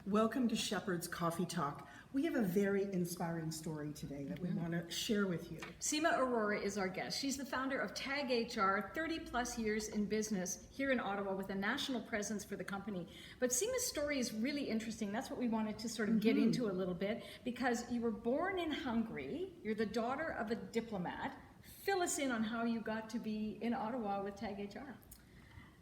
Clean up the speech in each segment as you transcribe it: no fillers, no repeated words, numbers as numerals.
Welcome to Shepherd's Coffee Talk. We have a very inspiring story today that we want to share with you. Seema Aurora is our guest. She's the founder of Tag HR, 30 plus years in business here in Ottawa with a national presence for the company. But Seema's story is really interesting. That's what we wanted to sort of get into a little bit, because you were born in Hungary. You're the daughter of a diplomat. Fill us in on how you got to be in Ottawa with Tag HR.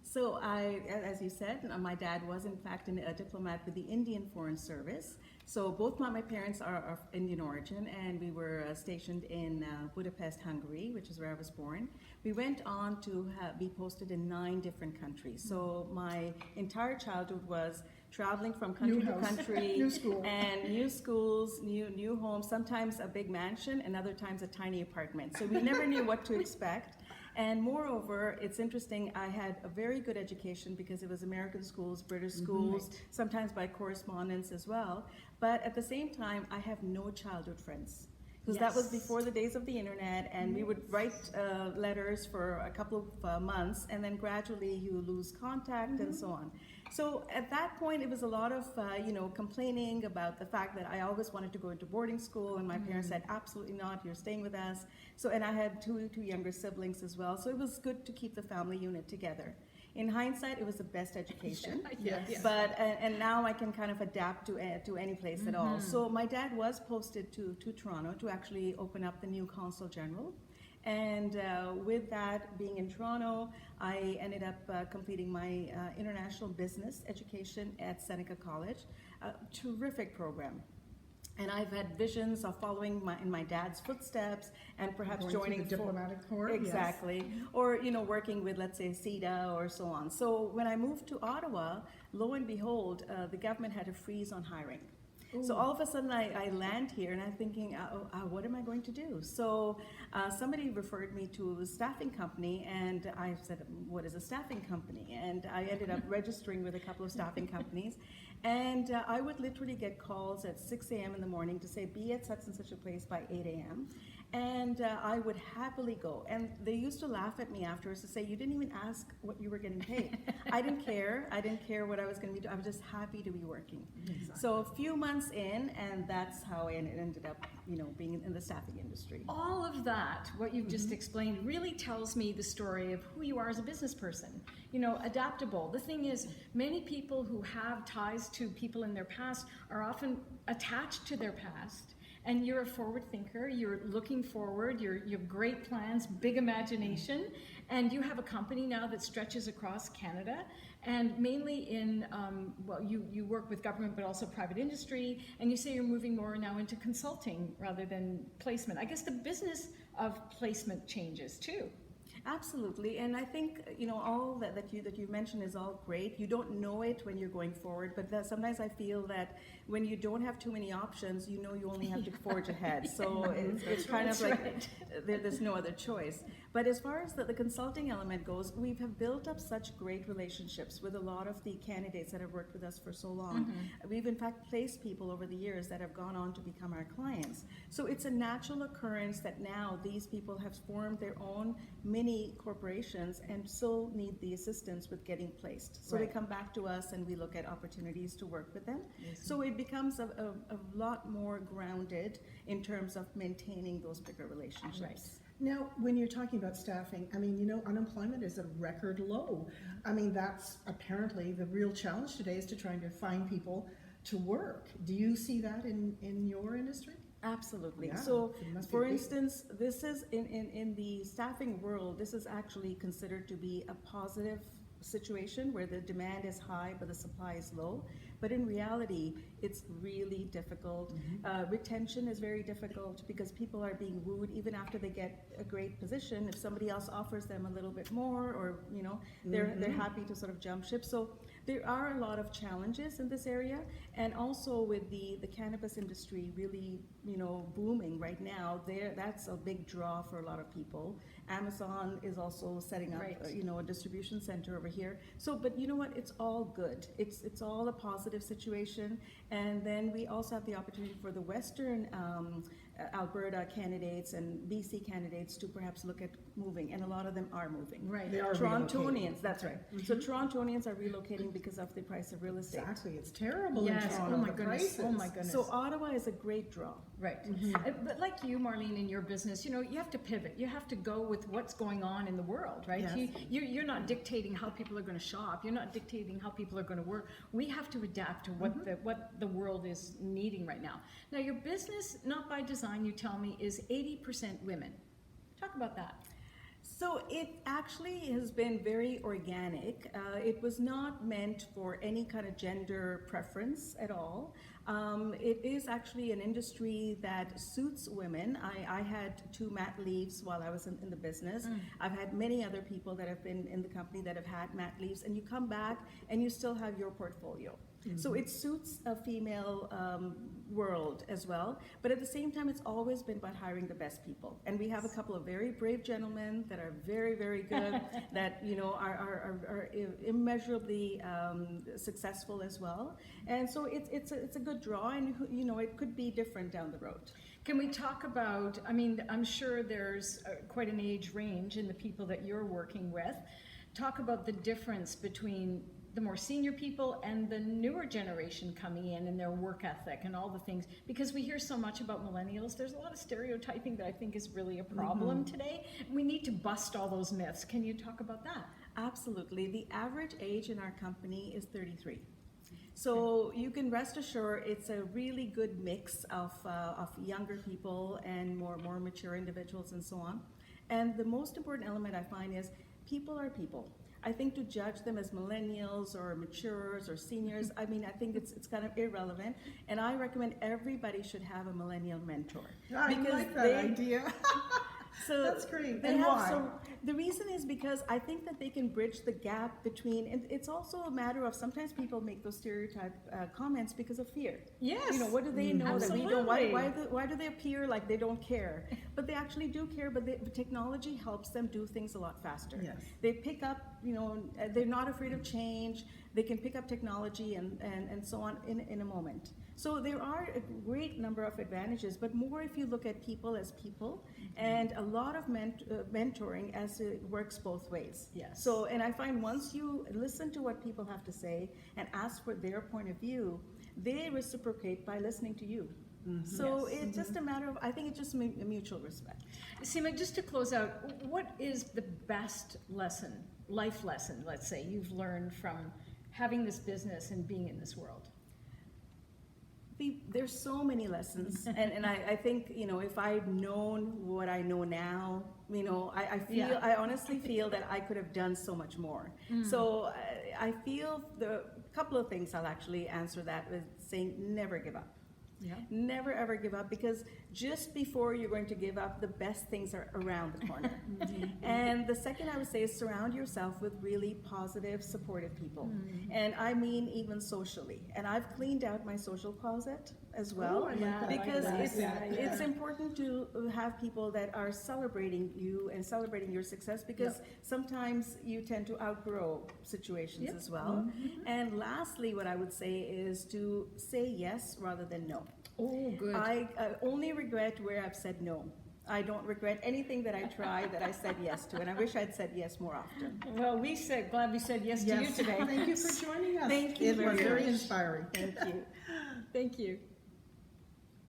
So as you said, my dad was in fact a diplomat with the Indian Foreign Service. So both my parents are of Indian origin, and we were stationed in Budapest, Hungary, which is where I was born. We went on to be posted in 9 different countries. So my entire childhood was traveling from country to country, new school. and new schools, new homes, sometimes a big mansion and other times a tiny apartment. So we never knew what to expect. And moreover, it's interesting, I had a very good education because it was American schools, British schools, sometimes by correspondence as well. But at the same time, I have no childhood friends. Because that was before the days of the internet, and we would write letters for a couple of months, and then gradually you lose contact and so on. So at that point, it was a lot of complaining about the fact that I always wanted to go into boarding school, and my parents said, absolutely not, you're staying with us. So, and I had two younger siblings as well, so it was good to keep the family unit together. In hindsight, it was the best education, but and now I can kind of adapt to any place at all. So my dad was posted to Toronto to actually open up the new Consul General, and with that being in Toronto, I ended up completing my international business education at Seneca College, a terrific program. And I've had visions of following in my dad's footsteps, and perhaps joining the diplomatic corps. Exactly, or working with, let's say, CEDA or so on. So when I moved to Ottawa, lo and behold, the government had a freeze on hiring. So all of a sudden I land here and I'm thinking, what am I going to do? So somebody referred me to a staffing company, and I said, what is a staffing company? And I ended up registering with a couple of staffing companies. And I would literally get calls at 6 a.m. in the morning to say, be at such and such a place by 8 a.m. And I would happily go. And they used to laugh at me afterwards to say, you didn't even ask what you were getting paid. I didn't care. I didn't care what I was going to be doing. I was just happy to be working. Exactly. So a few months in, and that's how I ended up, being in the staffing industry. All of that, what you've just explained, really tells me the story of who you are as a business person. Adaptable. The thing is, many people who have ties to people in their past are often attached to their past. And you're a forward thinker, you're looking forward, you have great plans, big imagination, and you have a company now that stretches across Canada, and mainly in, you work with government but also private industry, and you say you're moving more now into consulting rather than placement. I guess the business of placement changes too. Absolutely, and I think all that you mentioned is all great. You don't know it when you're going forward, but sometimes I feel that when you don't have too many options, you only have to forge ahead. So it's kind of like there's no other choice. But as far as the consulting element goes, we have built up such great relationships with a lot of the candidates that have worked with us for so long. We've in fact placed people over the years that have gone on to become our clients. So it's a natural occurrence that now these people have formed their own mini corporations and still need the assistance with getting placed. So they come back to us and we look at opportunities to work with them. So it becomes a lot more grounded in terms of maintaining those bigger relationships. Right. Now, when you're talking about staffing, unemployment is at a record low. That's apparently the real challenge today, is to trying to find people to work. Do you see that in your industry? Absolutely. Yeah, so, it must be for big. instance, this is in the staffing world, this is actually considered to be a positive situation where the demand is high but the supply is low. But in reality, it's really difficult. Retention is very difficult because people are being wooed even after they get a great position. If somebody else offers them a little bit more, or they're happy to sort of jump ship. So there are a lot of challenges in this area, and also with the cannabis industry really booming right now. That's a big draw for a lot of people, Amazon is also setting up, Right. a distribution center over here. So, but you know what? It's all good. It's all a positive situation. And then we also have the opportunity for the Western Alberta candidates and BC candidates to perhaps look at moving, and a lot of them are moving. Right. They are Torontonians, relocating. that's right. So Torontonians are relocating because of the price of real estate. Exactly, it's terrible in Yes, Toronto. oh my the goodness, prices. oh my goodness. So Ottawa is a great draw. Right. But like you, Marlene, in your business, you have to pivot. You have to go with what's going on in the world, right? Yes. You're not dictating how people are going to shop. You're not dictating how people are going to work. We have to adapt to what the world is needing right now. Now, your business, not by design, you tell me, is 80% women. Talk about that. So it actually has been very organic. It was not meant for any kind of gender preference at all. It is actually an industry that suits women. I had 2 mat leaves while I was in the business. I've had many other people that have been in the company that have had mat leaves, and you come back and you still have your portfolio. So it suits a female world as well, but at the same time, it's always been about hiring the best people. And we have a couple of very brave gentlemen that are very, very good, that are immeasurably successful as well. And so it's a good draw, and it could be different down the road. Can we talk about, I mean, I'm sure there's quite an age range in the people that you're working with. Talk about the difference between the more senior people and the newer generation coming in and their work ethic and all the things, because we hear so much about millennials. There's a lot of stereotyping that I think is really a problem today. We need to bust all those myths. Can you talk about that? Absolutely. The average age in our company is 33. So you can rest assured it's a really good mix of younger people and more mature individuals and so on. And the most important element I find is people are people. I think to judge them as millennials or matures or seniors, I mean, I think it's kind of irrelevant. And I recommend everybody should have a millennial mentor. I like that idea. So that's great. They And have why? the reason is because I think that they can bridge the gap between, and it's also a matter of sometimes people make those stereotype comments because of fear. Yes. What do they know that we don't? Absolutely. Why do they appear like they don't care? But they actually do care. But the technology helps them do things a lot faster. Yes. They pick up. They're not afraid of change. They can pick up technology and so on in a moment. So there are a great number of advantages, but more if you look at people as people, and a lot of mentoring as it works both ways. Yes. So, and I find once you listen to what people have to say and ask for their point of view, they reciprocate by listening to you. So it's just a matter of, I think it's just a mutual respect. Seema, just to close out, what is the best lesson, life lesson, let's say, you've learned from having this business and being in this world? There's so many lessons, and I think if I'd known what I know now, I honestly feel that I could have done so much more. So I feel the couple of things I'll actually answer that with saying never give up. Yeah. Never ever give up, because just before you're going to give up, the best things are around the corner. And the second I would say is surround yourself with really positive, supportive people. And I mean even socially. And I've cleaned out my social closet as well, Oh, I like that. because I like it's that. important to have people that are celebrating you and celebrating your success, because sometimes you tend to outgrow situations as well. And lastly, what I would say is to say yes rather than no. Oh, good. I only regret where I've said no. I don't regret anything that I tried that I said yes to, and I wish I'd said yes more often. Well, glad we said yes to you today. Thank you for joining us. Thank you It very was very much. inspiring. Thank you. Thank you.